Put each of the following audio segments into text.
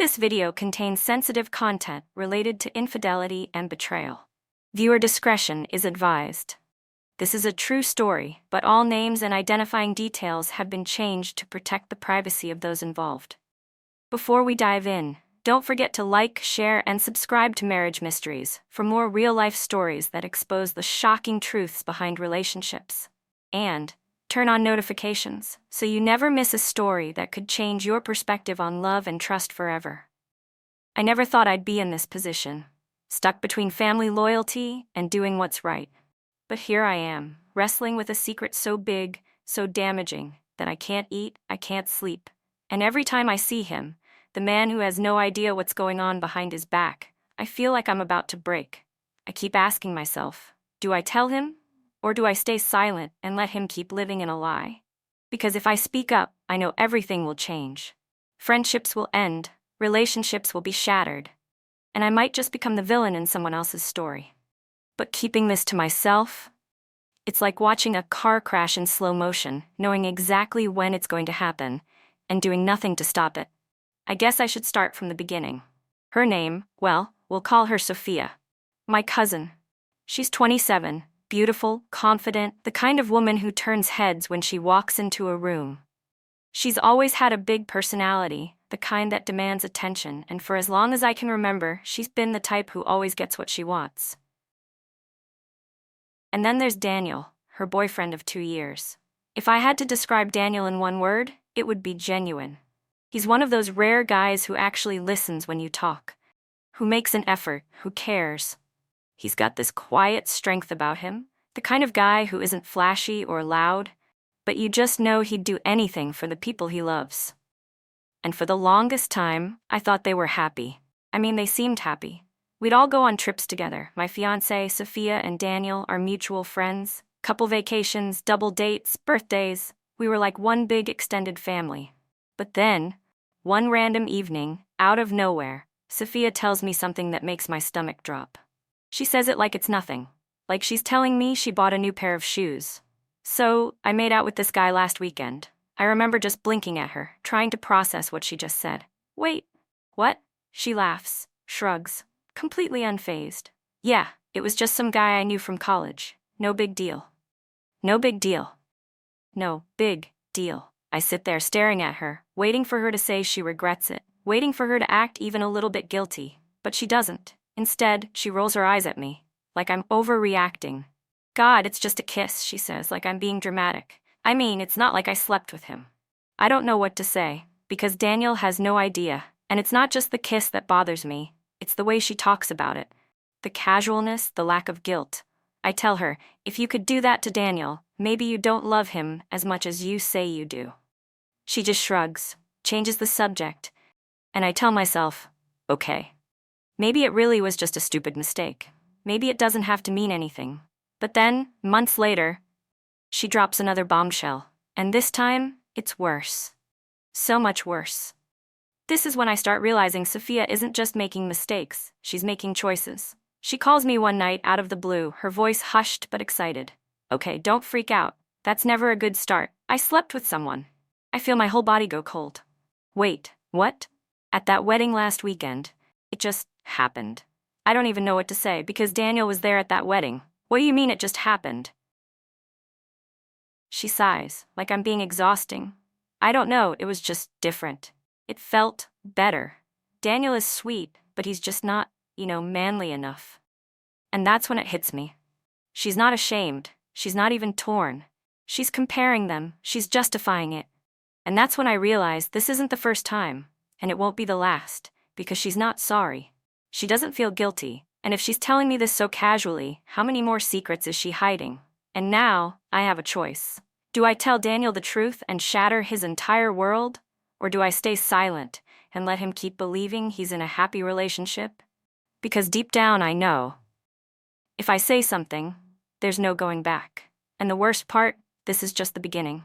This video contains sensitive content related to infidelity and betrayal. Viewer discretion is advised. This is a true story, but all names and identifying details have been changed to protect the privacy of those involved. Before we dive in, don't forget to like, share, and subscribe to Marriage Mysteries for more real-life stories that expose the shocking truths behind relationships. And turn on notifications so you never miss a story that could change your perspective on love and trust forever. I never thought I'd be in this position, stuck between family loyalty and doing what's right. But here I am, wrestling with a secret so big, so damaging, that I can't eat, I can't sleep. And every time I see him, the man who has no idea what's going on behind his back, I feel like I'm about to break. I keep asking myself, do I tell him? Or do I stay silent and let him keep living in a lie? Because if I speak up, I know everything will change. Friendships will end, relationships will be shattered, and I might just become the villain in someone else's story. But keeping this to myself, it's like watching a car crash in slow motion, knowing exactly when it's going to happen, and doing nothing to stop it. I guess I should start from the beginning. Her name, well, we'll call her Sophia. My cousin. She's 27. Beautiful, confident, the kind of woman who turns heads when she walks into a room. She's always had a big personality, the kind that demands attention, and for as long as I can remember, she's been the type who always gets what she wants. And then there's Daniel, her boyfriend of 2 years. If I had to describe Daniel in one word, it would be genuine. He's one of those rare guys who actually listens when you talk, who makes an effort, who cares. He's got this quiet strength about him, the kind of guy who isn't flashy or loud, but you just know he'd do anything for the people he loves. And for the longest time, I thought they were happy. I mean, they seemed happy. We'd all go on trips together, my fiancé, Sophia, and Daniel, our mutual friends, couple vacations, double dates, birthdays. We were like one big extended family. But then, one random evening, out of nowhere, Sophia tells me something that makes my stomach drop. She says it like it's nothing, like she's telling me she bought a new pair of shoes. So, I made out with this guy last weekend. I remember just blinking at her, trying to process what she just said. Wait, what? She laughs, shrugs, completely unfazed. Yeah, it was just some guy I knew from college. No big deal. No big deal. No big deal. I sit there staring at her, waiting for her to say she regrets it, waiting for her to act even a little bit guilty, but she doesn't. Instead, she rolls her eyes at me, like I'm overreacting. God, it's just a kiss, she says, like I'm being dramatic. I mean, it's not like I slept with him. I don't know what to say, because Daniel has no idea, and it's not just the kiss that bothers me, it's the way she talks about it. The casualness, the lack of guilt. I tell her, if you could do that to Daniel, maybe you don't love him as much as you say you do. She just shrugs, changes the subject, and I tell myself, okay. Maybe it really was just a stupid mistake. Maybe it doesn't have to mean anything. But then, months later, she drops another bombshell. And this time, it's worse. So much worse. This is when I start realizing Sophia isn't just making mistakes, she's making choices. She calls me one night out of the blue, her voice hushed but excited. Okay, don't freak out. That's never a good start. I slept with someone. I feel my whole body go cold. Wait, what? At that wedding last weekend, it just happened. I don't even know what to say because Daniel was there at that wedding. What do you mean it just happened? She sighs, like I'm being exhausting. I don't know, it was just different. It felt better. Daniel is sweet, but he's just not, manly enough. And that's when it hits me. She's not ashamed. She's not even torn. She's comparing them. She's justifying it. And that's when I realize this isn't the first time, and it won't be the last, because she's not sorry. She doesn't feel guilty, and if she's telling me this so casually, how many more secrets is she hiding? And now, I have a choice. Do I tell Daniel the truth and shatter his entire world? Or do I stay silent and let him keep believing he's in a happy relationship? Because deep down I know, if I say something, there's no going back. And the worst part, this is just the beginning.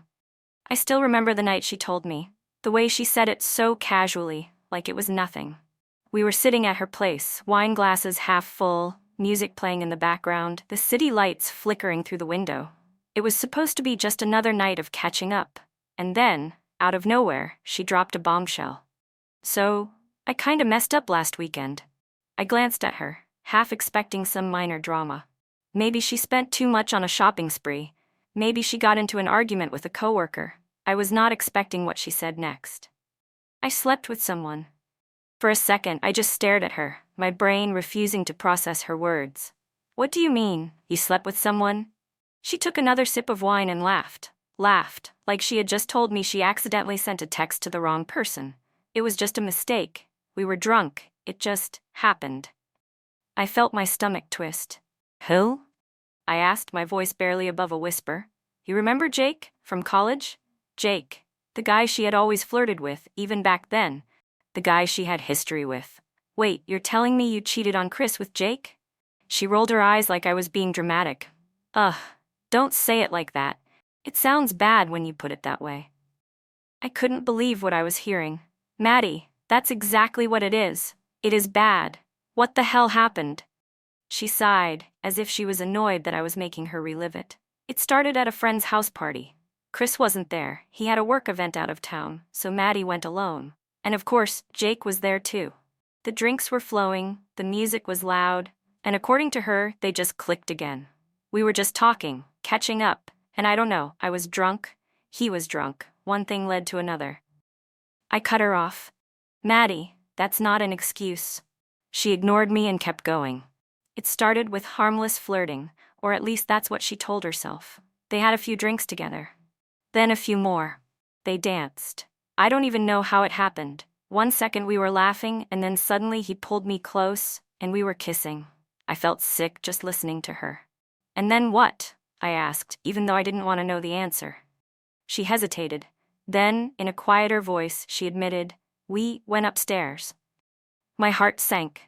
I still remember the night she told me, the way she said it so casually, like it was nothing. We were sitting at her place, wine glasses half full, music playing in the background, the city lights flickering through the window. It was supposed to be just another night of catching up. And then, out of nowhere, she dropped a bombshell. So, I kinda messed up last weekend. I glanced at her, half expecting some minor drama. Maybe she spent too much on a shopping spree. Maybe she got into an argument with a coworker. I was not expecting what she said next. I slept with someone. For a second, I just stared at her, my brain refusing to process her words. What do you mean, you slept with someone? She took another sip of wine and laughed, like she had just told me she accidentally sent a text to the wrong person. It was just a mistake. We were drunk. It just happened. I felt my stomach twist. Who? I asked, my voice barely above a whisper. You remember Jake, from college? Jake, the guy she had always flirted with, even back then. The guy she had history with. Wait, you're telling me you cheated on Chris with Jake? She rolled her eyes like I was being dramatic. Ugh, don't say it like that. It sounds bad when you put it that way. I couldn't believe what I was hearing. Maddie, that's exactly what it is. It is bad. What the hell happened? She sighed, as if she was annoyed that I was making her relive it. It started at a friend's house party. Chris wasn't there. He had a work event out of town, so Maddie went alone. And of course, Jake was there too. The drinks were flowing, the music was loud, and according to her, they just clicked again. We were just talking, catching up, and I don't know, I was drunk, he was drunk, one thing led to another. I cut her off. Maddie, that's not an excuse. She ignored me and kept going. It started with harmless flirting, or at least that's what she told herself. They had a few drinks together. Then a few more. They danced. I don't even know how it happened. 1 second we were laughing, and then suddenly he pulled me close, and we were kissing. I felt sick just listening to her. And then what? I asked, even though I didn't want to know the answer. She hesitated. Then, in a quieter voice, she admitted, we went upstairs. My heart sank.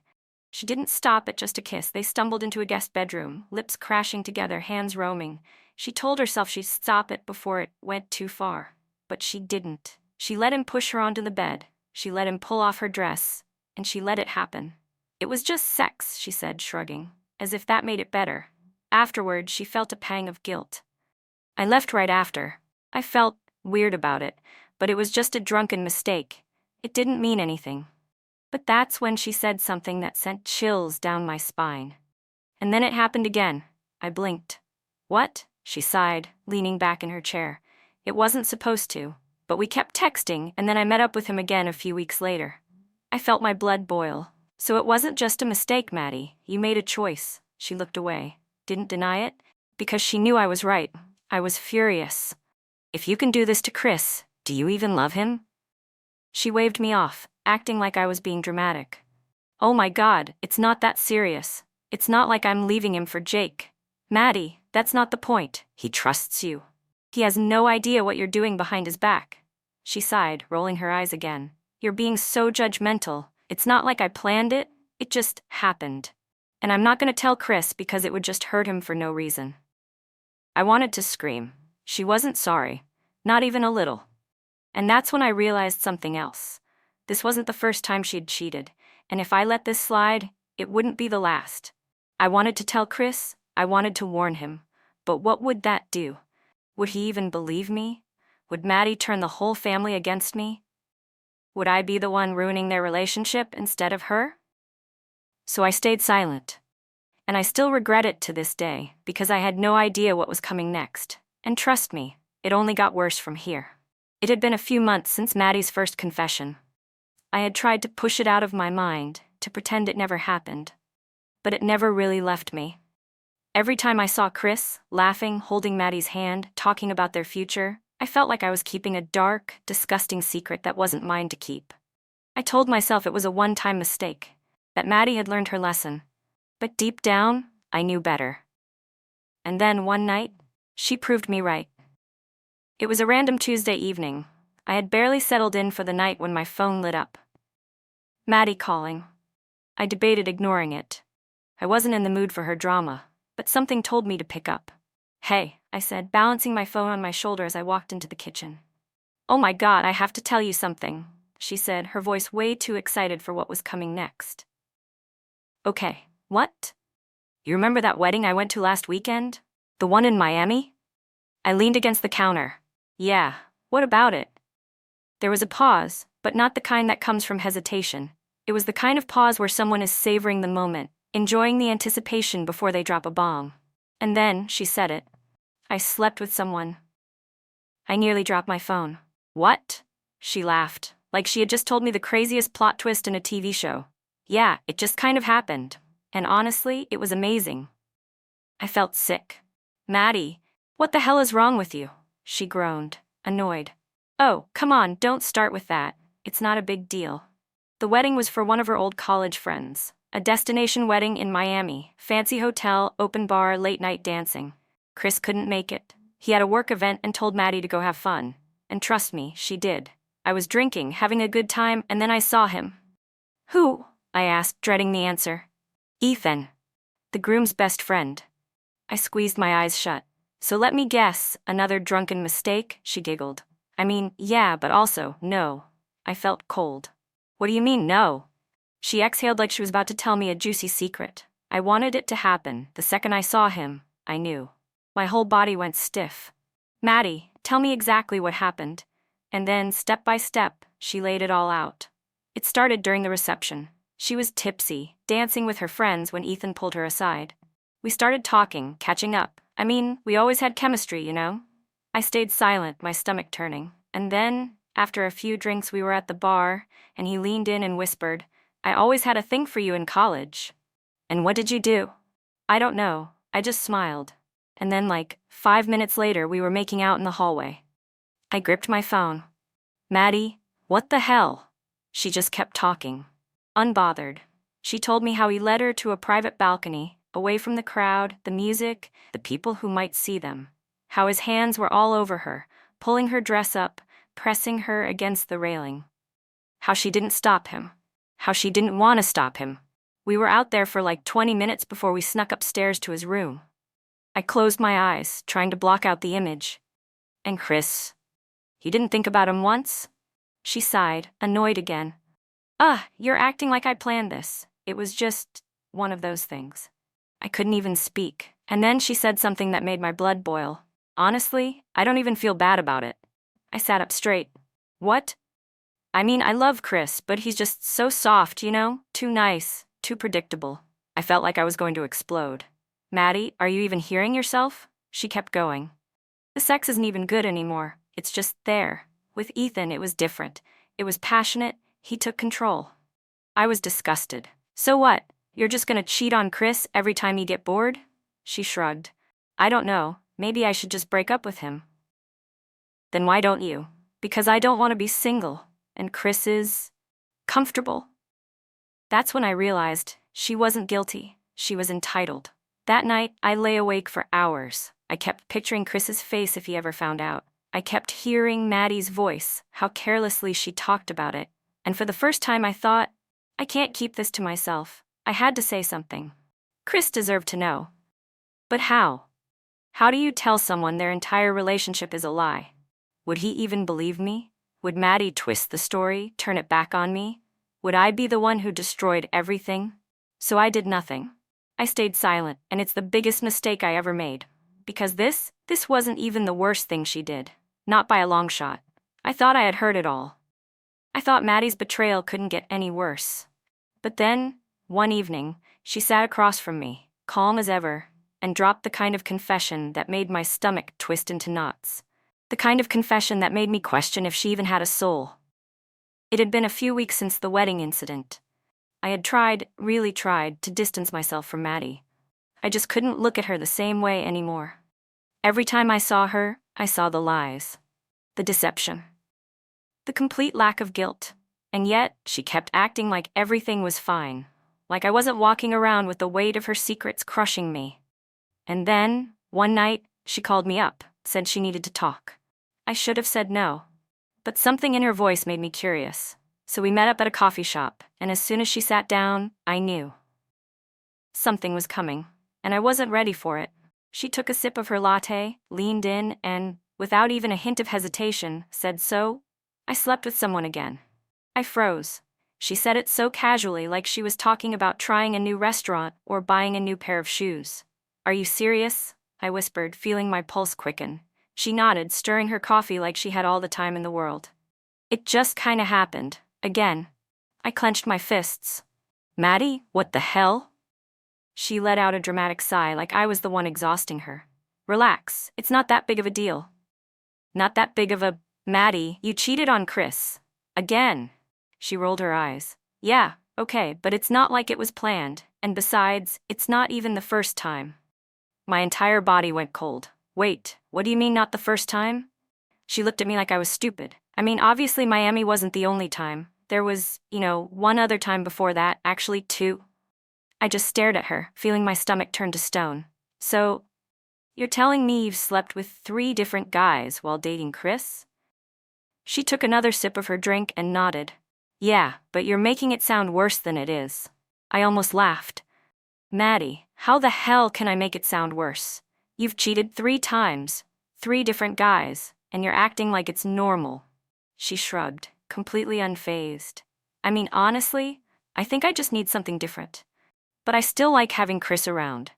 She didn't stop at just a kiss. They stumbled into a guest bedroom, lips crashing together, hands roaming. She told herself she'd stop it before it went too far. But she didn't. She let him push her onto the bed. She let him pull off her dress. And she let it happen. It was just sex, she said, shrugging, as if that made it better. Afterward, she felt a pang of guilt. I left right after. I felt weird about it, but it was just a drunken mistake. It didn't mean anything. But that's when she said something that sent chills down my spine. And then it happened again. I blinked. What? She sighed, leaning back in her chair. It wasn't supposed to, but we kept texting, and then I met up with him again a few weeks later. I felt my blood boil. So it wasn't just a mistake, Maddie. You made a choice. She looked away. Didn't deny it, because she knew I was right. I was furious. If you can do this to Chris, do you even love him? She waved me off, acting like I was being dramatic. Oh my God, it's not that serious. It's not like I'm leaving him for Jake. Maddie, that's not the point. He trusts you. He has no idea what you're doing behind his back. She sighed, rolling her eyes again. You're being so judgmental. It's not like I planned it. It just happened. And I'm not going to tell Chris because it would just hurt him for no reason. I wanted to scream. She wasn't sorry. Not even a little. And that's when I realized something else. This wasn't the first time she'd cheated, and if I let this slide, it wouldn't be the last. I wanted to tell Chris, I wanted to warn him, but what would that do? Would he even believe me? Would Maddie turn the whole family against me? Would I be the one ruining their relationship instead of her? So I stayed silent. And I still regret it to this day, because I had no idea what was coming next. And trust me, it only got worse from here. It had been a few months since Maddie's first confession. I had tried to push it out of my mind, to pretend it never happened. But it never really left me. Every time I saw Chris, laughing, holding Maddie's hand, talking about their future, I felt like I was keeping a dark, disgusting secret that wasn't mine to keep. I told myself it was a one-time mistake, that Maddie had learned her lesson. But deep down, I knew better. And then one night, she proved me right. It was a random Tuesday evening. I had barely settled in for the night when my phone lit up. Maddie calling. I debated ignoring it. I wasn't in the mood for her drama, but something told me to pick up. Hey, I said, balancing my phone on my shoulder as I walked into the kitchen. Oh my God, I have to tell you something, she said, her voice way too excited for what was coming next. Okay, what? You remember that wedding I went to last weekend? The one in Miami? I leaned against the counter. Yeah, what about it? There was a pause, but not the kind that comes from hesitation. It was the kind of pause where someone is savoring the moment, enjoying the anticipation before they drop a bomb. And then, she said it. I slept with someone. I nearly dropped my phone. What? She laughed, like she had just told me the craziest plot twist in a TV show. Yeah, it just kind of happened. And honestly, it was amazing. I felt sick. Maddie, what the hell is wrong with you? She groaned, annoyed. Oh, come on, don't start with that. It's not a big deal. The wedding was for one of her old college friends. A destination wedding in Miami, fancy hotel, open bar, late night dancing. Chris couldn't make it. He had a work event and told Maddie to go have fun. And trust me, she did. I was drinking, having a good time, and then I saw him. Who? I asked, dreading the answer. Ethan. The groom's best friend. I squeezed my eyes shut. So let me guess, another drunken mistake, she giggled. I mean, yeah, but also, no. I felt cold. What do you mean, no? She exhaled like she was about to tell me a juicy secret. I wanted it to happen. The second I saw him, I knew. My whole body went stiff. Maddie, tell me exactly what happened. And then, step by step, she laid it all out. It started during the reception. She was tipsy, dancing with her friends when Ethan pulled her aside. We started talking, catching up. I mean, we always had chemistry, you know? I stayed silent, my stomach turning. And then, after a few drinks, we were at the bar, and he leaned in and whispered, I always had a thing for you in college. And what did you do? I don't know. I just smiled. And then, like, 5 minutes later, we were making out in the hallway. I gripped my phone. Maddie, what the hell? She just kept talking. Unbothered. She told me how he led her to a private balcony, away from the crowd, the music, the people who might see them. How his hands were all over her, pulling her dress up, pressing her against the railing. How she didn't stop him. How she didn't want to stop him. We were out there for like 20 minutes before we snuck upstairs to his room. I closed my eyes, trying to block out the image. And Chris? He didn't think about him once? She sighed, annoyed again. You're acting like I planned this. It was just one of those things. I couldn't even speak, and then she said something that made my blood boil. Honestly, I don't even feel bad about it. I sat up straight. What? I mean, I love Chris, but he's just so soft, you know? Too nice, too predictable. I felt like I was going to explode. Maddie, are you even hearing yourself? She kept going. The sex isn't even good anymore. It's just there. With Ethan, it was different. It was passionate. He took control. I was disgusted. So what? You're just gonna cheat on Chris every time you get bored? She shrugged. I don't know. Maybe I should just break up with him. Then why don't you? Because I don't want to be single. And Chris is comfortable. That's when I realized she wasn't guilty. She was entitled. That night, I lay awake for hours. I kept picturing Chris's face if he ever found out. I kept hearing Maddie's voice, how carelessly she talked about it. And for the first time I thought, I can't keep this to myself. I had to say something. Chris deserved to know. But how? How do you tell someone their entire relationship is a lie? Would he even believe me? Would Maddie twist the story, turn it back on me? Would I be the one who destroyed everything? So I did nothing. I stayed silent, and it's the biggest mistake I ever made. Because this wasn't even the worst thing she did. Not by a long shot. I thought I had heard it all. I thought Maddie's betrayal couldn't get any worse. But then, one evening, she sat across from me, calm as ever, and dropped the kind of confession that made my stomach twist into knots. The kind of confession that made me question if she even had a soul. It had been a few weeks since the wedding incident. I had tried, really tried, to distance myself from Maddie. I just couldn't look at her the same way anymore. Every time I saw her, I saw the lies. The deception. The complete lack of guilt. And yet, she kept acting like everything was fine. Like I wasn't walking around with the weight of her secrets crushing me. And then, one night, she called me up, said she needed to talk. I should have said no. But something in her voice made me curious. So we met up at a coffee shop, and as soon as she sat down, I knew. Something was coming, and I wasn't ready for it. She took a sip of her latte, leaned in, and, without even a hint of hesitation, said, "So, I slept with someone again." I froze. She said it so casually, like she was talking about trying a new restaurant or buying a new pair of shoes. "Are you serious?" I whispered, feeling my pulse quicken. She nodded, stirring her coffee like she had all the time in the world. "It just kinda happened. Again." I clenched my fists. Maddie, what the hell? She let out a dramatic sigh like I was the one exhausting her. Relax, it's not that big of a deal. Not that big of a... Maddie, you cheated on Chris. Again. She rolled her eyes. Yeah, okay, but it's not like it was planned, and besides, it's not even the first time. My entire body went cold. Wait, what do you mean not the first time? She looked at me like I was stupid. I mean, obviously Miami wasn't the only time. There was, one other time before that, actually two. I just stared at her, feeling my stomach turn to stone. So, you're telling me you've slept with 3 different guys while dating Chris? She took another sip of her drink and nodded. Yeah, but you're making it sound worse than it is. I almost laughed. Maddie, how the hell can I make it sound worse? You've cheated 3 times, 3 different guys, and you're acting like it's normal. She shrugged, completely unfazed. I mean, honestly, I think I just need something different. But I still like having Chris around.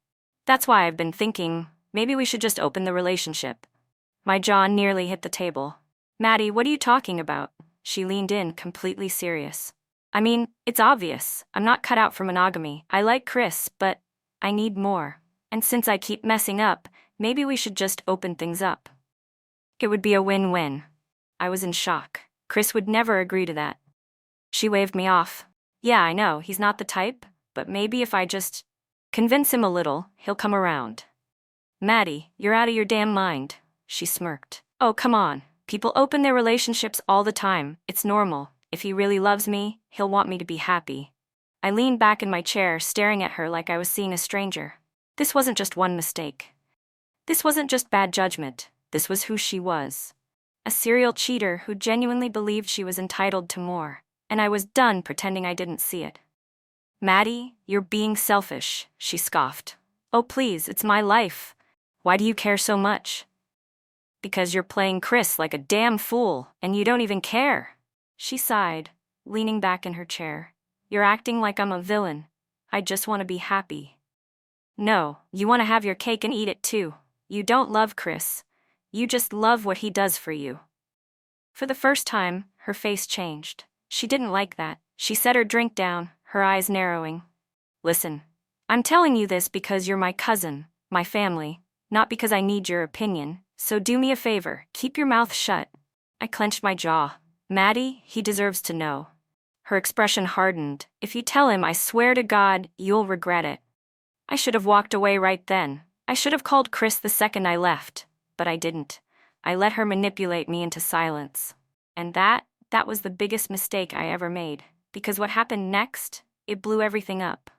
That's why I've been thinking, maybe we should just open the relationship. My jaw nearly hit the table. Maddie, what are you talking about? She leaned in, completely serious. I mean, it's obvious. I'm not cut out for monogamy. I like Chris, but I need more. And since I keep messing up, maybe we should just open things up. It would be a win-win. I was in shock. Chris would never agree to that. She waved me off. Yeah, I know, he's not the type, but maybe if I just convince him a little, he'll come around. Maddie, you're out of your damn mind. She smirked. Oh, come on. People open their relationships all the time. It's normal. If he really loves me, he'll want me to be happy. I leaned back in my chair, staring at her like I was seeing a stranger. This wasn't just one mistake. This wasn't just bad judgment. This was who she was. A serial cheater who genuinely believed she was entitled to more, and I was done pretending I didn't see it. Maddie, you're being selfish, she scoffed. Oh please, it's my life. Why do you care so much? Because you're playing Chris like a damn fool, and you don't even care. She sighed, leaning back in her chair. You're acting like I'm a villain. I just want to be happy. No, you want to have your cake and eat it too. You don't love Chris. You just love what he does for you. For the first time, her face changed. She didn't like that. She set her drink down, her eyes narrowing. Listen, I'm telling you this because you're my cousin, my family, not because I need your opinion. So do me a favor, keep your mouth shut. I clenched my jaw. Maddie, he deserves to know. Her expression hardened. If you tell him, I swear to God, you'll regret it. I should have walked away right then. I should have called Chris the second I left. But I didn't. I let her manipulate me into silence. And that was the biggest mistake I ever made. Because what happened next, it blew everything up.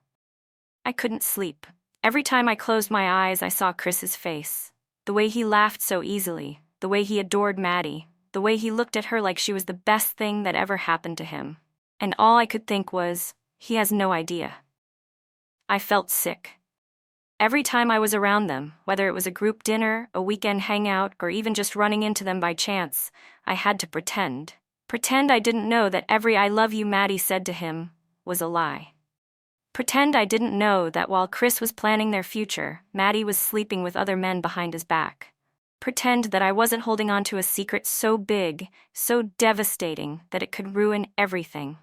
I couldn't sleep. Every time I closed my eyes, I saw Chris's face. The way he laughed so easily, the way he adored Maddie, the way he looked at her like she was the best thing that ever happened to him. And all I could think was, he has no idea. I felt sick. Every time I was around them, whether it was a group dinner, a weekend hangout, or even just running into them by chance, I had to pretend. Pretend I didn't know that every I love you Maddie said to him was a lie. Pretend I didn't know that while Chris was planning their future, Maddie was sleeping with other men behind his back. Pretend that I wasn't holding on to a secret so big, so devastating, that it could ruin everything.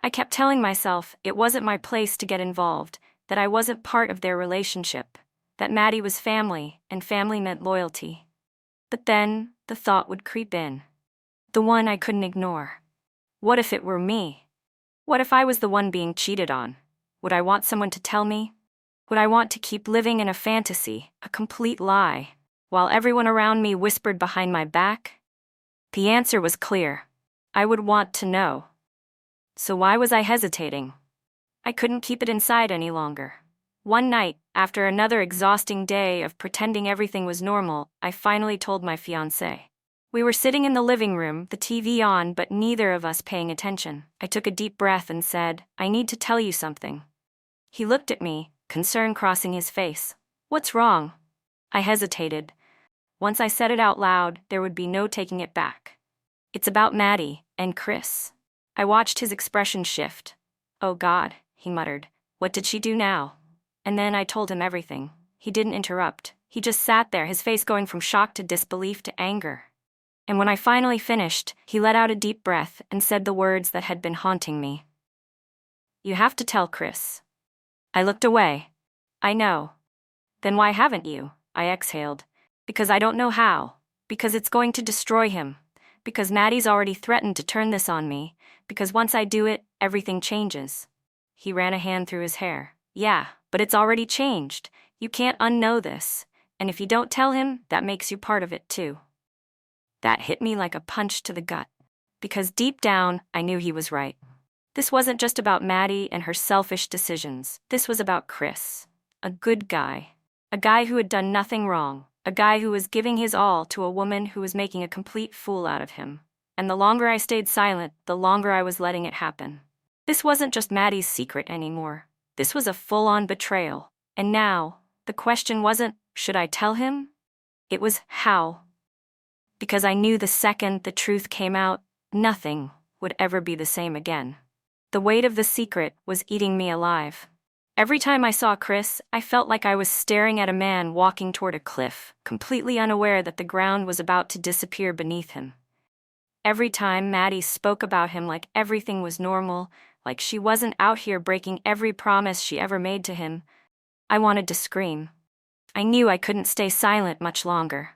I kept telling myself it wasn't my place to get involved, that I wasn't part of their relationship, that Maddie was family, and family meant loyalty. But then, the thought would creep in. The one I couldn't ignore. What if it were me? What if I was the one being cheated on? Would I want someone to tell me? Would I want to keep living in a fantasy, a complete lie, while everyone around me whispered behind my back? The answer was clear. I would want to know. So why was I hesitating? I couldn't keep it inside any longer. One night, after another exhausting day of pretending everything was normal, I finally told my fiancé. We were sitting in the living room, the TV on, but neither of us paying attention. I took a deep breath and said, I need to tell you something. He looked at me, concern crossing his face. What's wrong? I hesitated. Once I said it out loud, there would be no taking it back. It's about Maddie and Chris. I watched his expression shift. Oh God, he muttered. What did she do now? And then I told him everything. He didn't interrupt. He just sat there, his face going from shock to disbelief to anger. And when I finally finished, he let out a deep breath and said the words that had been haunting me. You have to tell Chris. I looked away. I know. Then why haven't you? I exhaled. Because I don't know how. Because it's going to destroy him. Because Maddie's already threatened to turn this on me. Because once I do it, everything changes. He ran a hand through his hair. Yeah, but it's already changed. You can't unknow this. And if you don't tell him, that makes you part of it too. That hit me like a punch to the gut. Because deep down, I knew he was right. This wasn't just about Maddie and her selfish decisions. This was about Chris. A good guy. A guy who had done nothing wrong. A guy who was giving his all to a woman who was making a complete fool out of him. And the longer I stayed silent, the longer I was letting it happen. This wasn't just Maddie's secret anymore. This was a full-on betrayal. And now, the question wasn't, should I tell him? It was, how? Because I knew the second the truth came out, nothing would ever be the same again. The weight of the secret was eating me alive. Every time I saw Chris, I felt like I was staring at a man walking toward a cliff, completely unaware that the ground was about to disappear beneath him. Every time Maddie spoke about him like everything was normal, like she wasn't out here breaking every promise she ever made to him, I wanted to scream. I knew I couldn't stay silent much longer.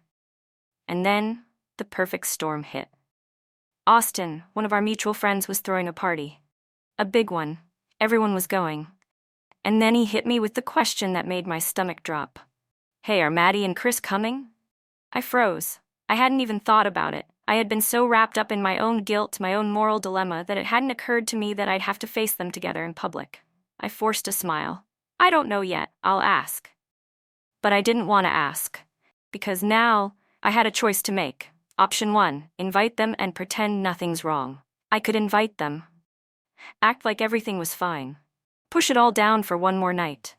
And then, the perfect storm hit. Austin, one of our mutual friends, was throwing a party. A big one. Everyone was going. And then he hit me with the question that made my stomach drop. Hey, are Maddie and Chris coming? I froze. I hadn't even thought about it. I had been so wrapped up in my own guilt, my own moral dilemma, that it hadn't occurred to me that I'd have to face them together in public. I forced a smile. I don't know yet, I'll ask. But I didn't want to ask. Because now, I had a choice to make. Option 1, invite them and pretend nothing's wrong. I could invite them. Act like everything was fine. Push it all down for one more night.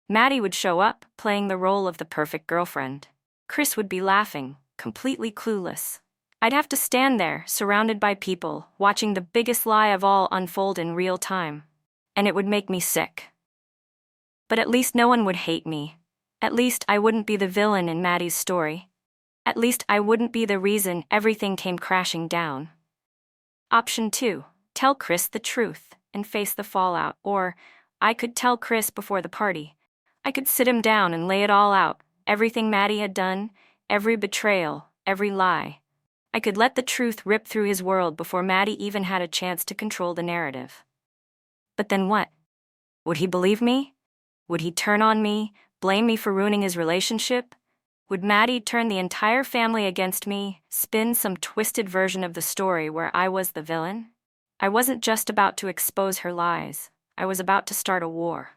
Maddie would show up, playing the role of the perfect girlfriend. Chris would be laughing, completely clueless. I'd have to stand there, surrounded by people, watching the biggest lie of all unfold in real time. And it would make me sick. But at least no one would hate me. At least I wouldn't be the villain in Maddie's story. At least I wouldn't be the reason everything came crashing down. Option 2, tell Chris the truth and face the fallout. Or, I could tell Chris before the party. I could sit him down and lay it all out, everything Maddie had done, every betrayal, every lie. I could let the truth rip through his world before Maddie even had a chance to control the narrative. But then what? Would he believe me? Would he turn on me, blame me for ruining his relationship? Would Maddie turn the entire family against me, spin some twisted version of the story where I was the villain? I wasn't just about to expose her lies. I was about to start a war.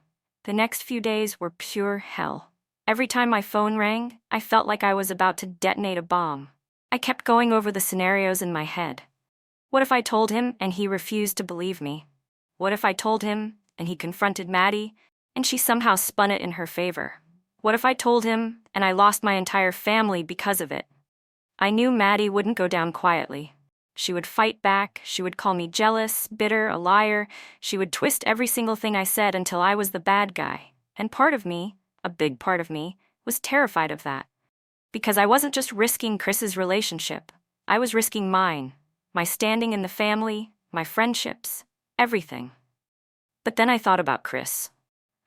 The next few days were pure hell. Every time my phone rang, I felt like I was about to detonate a bomb. I kept going over the scenarios in my head. What if I told him and he refused to believe me? What if I told him and he confronted Maddie and she somehow spun it in her favor? What if I told him and I lost my entire family because of it? I knew Maddie wouldn't go down quietly. She would fight back, she would call me jealous, bitter, a liar. She would twist every single thing I said until I was the bad guy. And part of me, a big part of me, was terrified of that. Because I wasn't just risking Chris's relationship. I was risking mine, my standing in the family, my friendships, everything. But then I thought about Chris.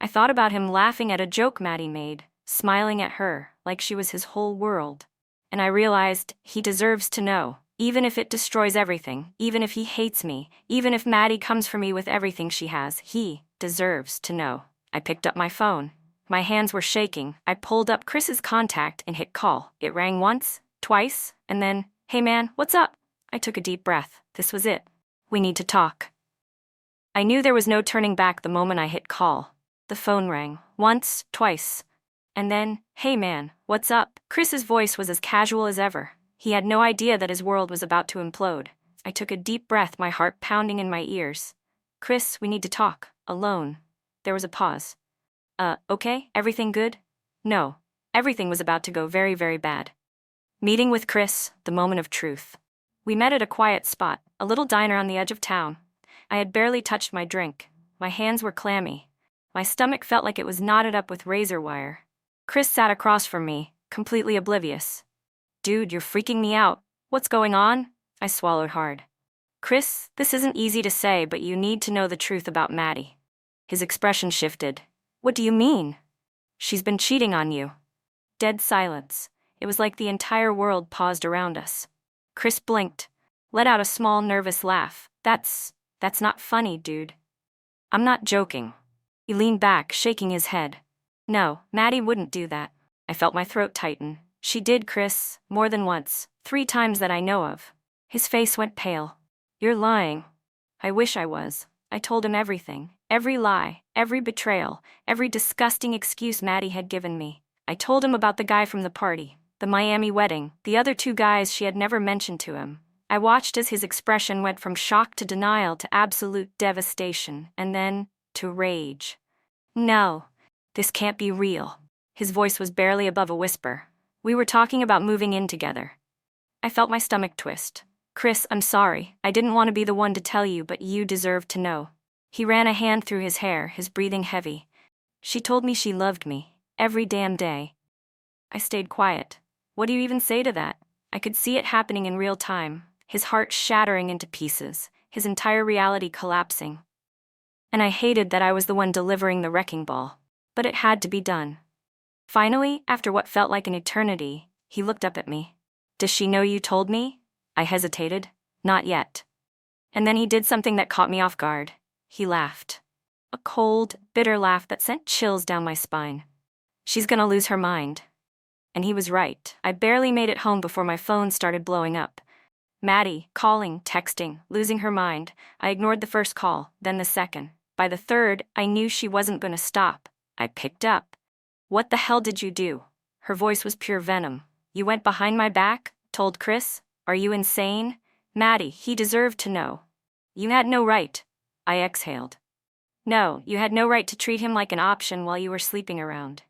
I thought about him laughing at a joke Maddie made, smiling at her like she was his whole world. And I realized he deserves to know. Even if it destroys everything, even if he hates me, even if Maddie comes for me with everything she has, he deserves to know. I picked up my phone. My hands were shaking. I pulled up Chris's contact and hit call. It rang once, twice, and then, hey man, what's up? I took a deep breath. This was it. We need to talk. I knew there was no turning back the moment I hit call. The phone rang. Once, twice. And then, hey man, what's up? Chris's voice was as casual as ever. He had no idea that his world was about to implode. I took a deep breath, my heart pounding in my ears. Chris, we need to talk. Alone. There was a pause. Okay? Everything good? No. Everything was about to go very, very bad. Meeting with Chris, the moment of truth. We met at a quiet spot, a little diner on the edge of town. I had barely touched my drink. My hands were clammy. My stomach felt like it was knotted up with razor wire. Chris sat across from me, completely oblivious. Dude, you're freaking me out. What's going on? I swallowed hard. Chris, this isn't easy to say, but you need to know the truth about Maddie. His expression shifted. What do you mean? She's been cheating on you. Dead silence. It was like the entire world paused around us. Chris blinked, let out a small nervous laugh. That's not funny, dude. I'm not joking. He leaned back, shaking his head. No, Maddie wouldn't do that. I felt my throat tighten. She did, Chris, more than once, 3 times that I know of. His face went pale. You're lying. I wish I was. I told him everything, every lie, every betrayal, every disgusting excuse Maddie had given me. I told him about the guy from the party, the Miami wedding, the other 2 guys she had never mentioned to him. I watched as his expression went from shock to denial to absolute devastation, and then to rage. No, this can't be real. His voice was barely above a whisper. We were talking about moving in together. I felt my stomach twist. Chris, I'm sorry. I didn't want to be the one to tell you, but you deserve to know. He ran a hand through his hair, his breathing heavy. She told me she loved me, every damn day. I stayed quiet. What do you even say to that? I could see it happening in real time, his heart shattering into pieces, his entire reality collapsing. And I hated that I was the one delivering the wrecking ball. But it had to be done. Finally, after what felt like an eternity, he looked up at me. Does she know you told me? I hesitated. Not yet. And then he did something that caught me off guard. He laughed. A cold, bitter laugh that sent chills down my spine. She's gonna lose her mind. And he was right. I barely made it home before my phone started blowing up. Maddie, calling, texting, losing her mind. I ignored the first call, then the second. By the third, I knew she wasn't gonna stop. I picked up. What the hell did you do? Her voice was pure venom. You went behind my back? Told Chris? Are you insane? Maddie, he deserved to know. You had no right. I exhaled. No, you had no right to treat him like an option while you were sleeping around.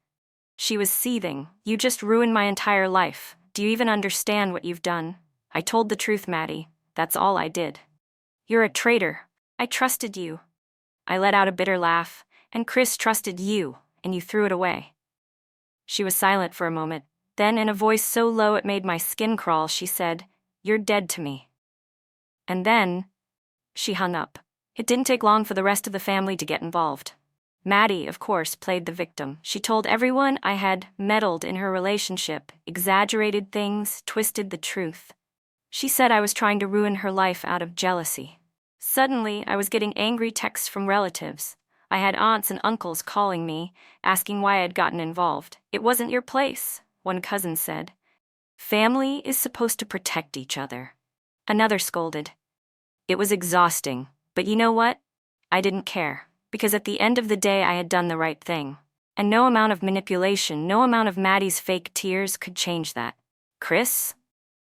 She was seething. You just ruined my entire life. Do you even understand what you've done? I told the truth, Maddie. That's all I did. You're a traitor. I trusted you. I let out a bitter laugh. And Chris trusted you, and you threw it away. She was silent for a moment. Then, in a voice so low it made my skin crawl, she said, You're dead to me. And then, she hung up. It didn't take long for the rest of the family to get involved. Maddie, of course, played the victim. She told everyone I had meddled in her relationship, exaggerated things, twisted the truth. She said I was trying to ruin her life out of jealousy. Suddenly, I was getting angry texts from relatives. I had aunts and uncles calling me, asking why I had gotten involved. It wasn't your place, one cousin said. Family is supposed to protect each other. Another scolded. It was exhausting, but you know what? I didn't care, because at the end of the day I had done the right thing. And no amount of manipulation, no amount of Maddie's fake tears could change that. Chris?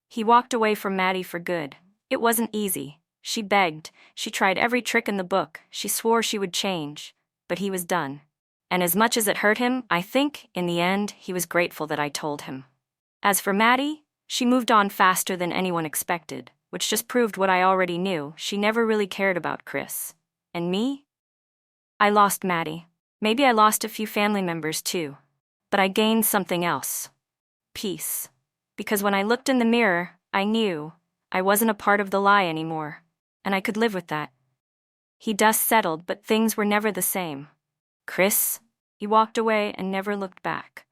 He walked away from Maddie for good. It wasn't easy. She begged, she tried every trick in the book, she swore she would change, but he was done. And as much as it hurt him, I think, in the end, he was grateful that I told him. As for Maddie, she moved on faster than anyone expected, which just proved what I already knew. She never really cared about Chris. And me? I lost Maddie. Maybe I lost a few family members too. But I gained something else. Peace. Because when I looked in the mirror, I knew I wasn't a part of the lie anymore. And I could live with that. He dust settled, but things were never the same. Chris? He walked away and never looked back.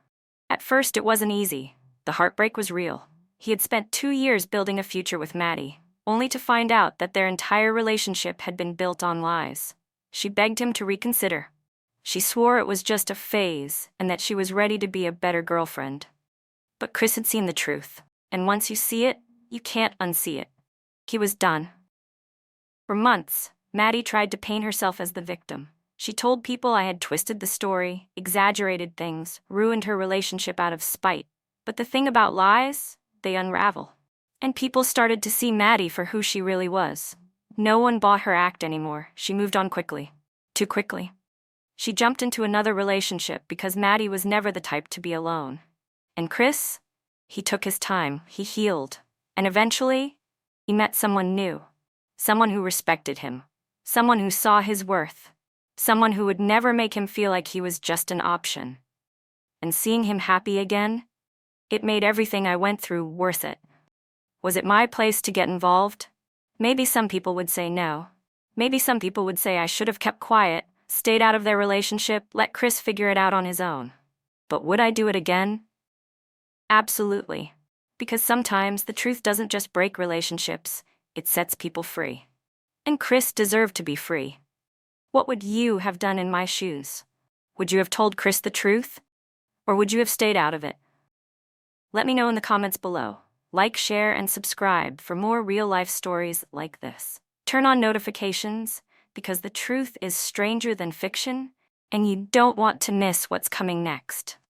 At first it wasn't easy. The heartbreak was real. He had spent 2 years building a future with Maddie, only to find out that their entire relationship had been built on lies. She begged him to reconsider. She swore it was just a phase and that she was ready to be a better girlfriend. But Chris had seen the truth, and once you see it, you can't unsee it. He was done. For months, Maddie tried to paint herself as the victim. She told people I had twisted the story, exaggerated things, ruined her relationship out of spite. But the thing about lies, they unravel. And people started to see Maddie for who she really was. No one bought her act anymore. She moved on quickly. Too quickly. She jumped into another relationship because Maddie was never the type to be alone. And Chris? He took his time, he healed. And eventually, he met someone new. Someone who respected him. Someone who saw his worth. Someone who would never make him feel like he was just an option. And seeing him happy again, it made everything I went through worth it. Was it my place to get involved? Maybe some people would say no. Maybe some people would say I should have kept quiet, Stayed out of their relationship, let Chris figure it out on his own. But would I do it again? Absolutely. Because sometimes the truth doesn't just break relationships, it sets people free. And Chris deserved to be free. What would you have done in my shoes? Would you have told Chris the truth? Or would you have stayed out of it? Let me know in the comments below. Like, share, and subscribe for more real-life stories like this. Turn on notifications, because the truth is stranger than fiction, and you don't want to miss what's coming next.